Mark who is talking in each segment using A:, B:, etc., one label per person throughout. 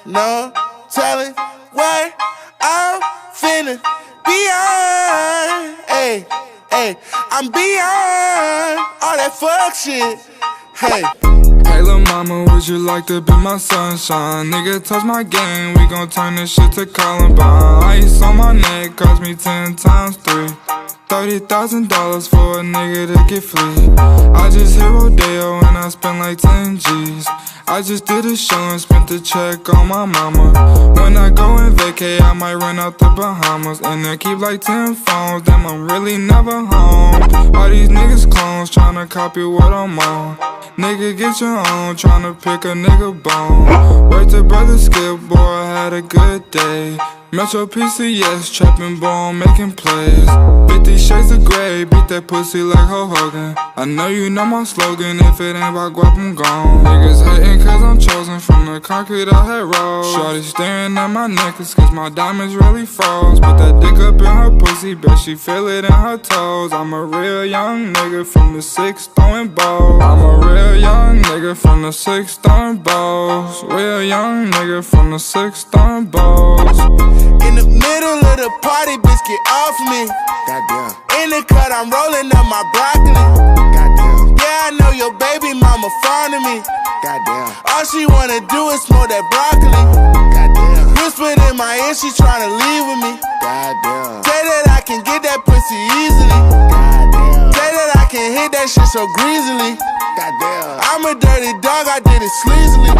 A: no telling what I'm finna beyond. Hey, hey, I'm beyond all that fuck shit. Hey.
B: Hey lil' mama, would you like to be my sunshine? Nigga, touch my game, we gon' turn this shit to Columbine. Ice on my neck cost me 10 times 3. $30,000 for a nigga to get free. I just hit Rodeo and I spent like 10 G's. I just did a show and spent the check on my mama. When I go and vacay, I might run out the Bahamas. And I keep like 10 phones, damn I'm really never home. All these niggas clones tryna copy what I'm on. Nigga get your own, tryna pick a nigga bone. Word to brother Skip, boy I had a good day. Metro PCS, trapping ball, making plays. 50 shades of gray, beat that pussy like Hulk Hogan. I know you know my slogan, if it ain't about guap, I'm gone. Niggas hating cause I'm chosen from the concrete I had rolled. Shorty staring at my necklace cause my diamonds really froze. Put that dick up in her pussy, bet she feel it in her toes. I'm a real young nigga from the 6 throwing balls. I'm a real young nigga from the 6 throwing balls. Real young nigga from the 6 throwing balls.
A: In the middle of the party, bitch, get off me. Goddamn. In the cut, I'm rolling up my broccoli. Goddamn. Yeah, I know your baby mama fond of me. Goddamn. All she wanna do is smoke that broccoli. Goddamn. Whispered in my ear, she tryna leave with me. Goddamn. Say that I can get that pussy easily. Goddamn. Say that I can hit that shit so greasily. Goddamn. I'm a dirty dog, I did it sleazily.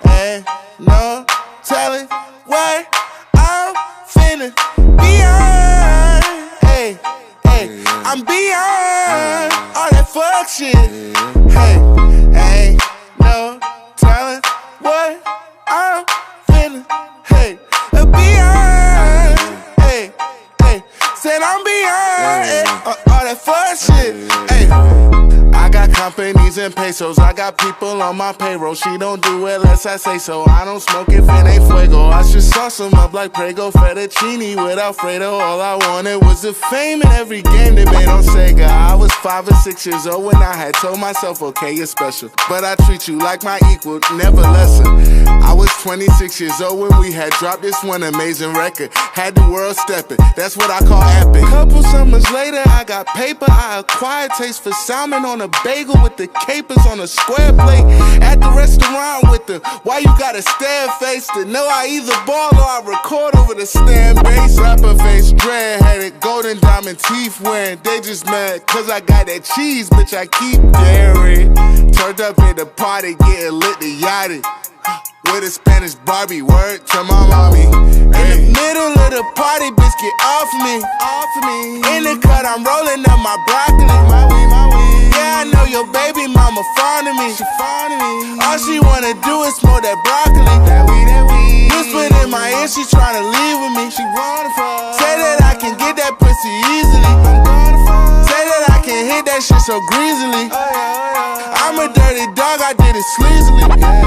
A: Hey, no telling what I'm finna beyond. Hey, hey, I'm beyond all that fuck shit. Hey, ain't no telling what I'm finna, hey, beyond. Hey, hey, said I'm beyond all that fuck shit. Hey. I got companies and pesos, I got people on my payroll. She don't do it unless I say so. I don't smoke if it ain't fuego. I should sauce them up like Prego fettuccine with Alfredo. All I wanted was the fame in every game they made on Sega. I was 5 or 6 years old when I had told myself, okay, you're special, but I treat you like my equal, never lesser. I was 26 years old when we had dropped this one amazing record. Had the world stepping, that's what I call epic. Couple summers later, I got paper. I acquired taste for salmon on a bagel with the capers on a square plate. At the restaurant with the why you gotta stare face to know I either ball or I record over the stand bass. Rapper face, dread-headed, golden diamond teeth wearing. They just mad cause I got that cheese, bitch, I keep daring. Turned up at the party, getting lit to yachty. With a Spanish Barbie, word to my mommy. In the middle of the party, bitch, get off me. Off me. In the cut, I'm rolling up my broccoli. My weed, my weed. Yeah, I know your baby mama fond of me. She fond of me. All she wanna do is smoke that broccoli. That weed, that weed. Whispered in my ear, she tryna leave with me. She wanna fuck. Say that I can get that pussy easily. I'm gonna fuck. Say that I can hit that shit so greasily. Oh, yeah, oh, yeah. I'm a dirty dog, I did it sleazily. Yeah.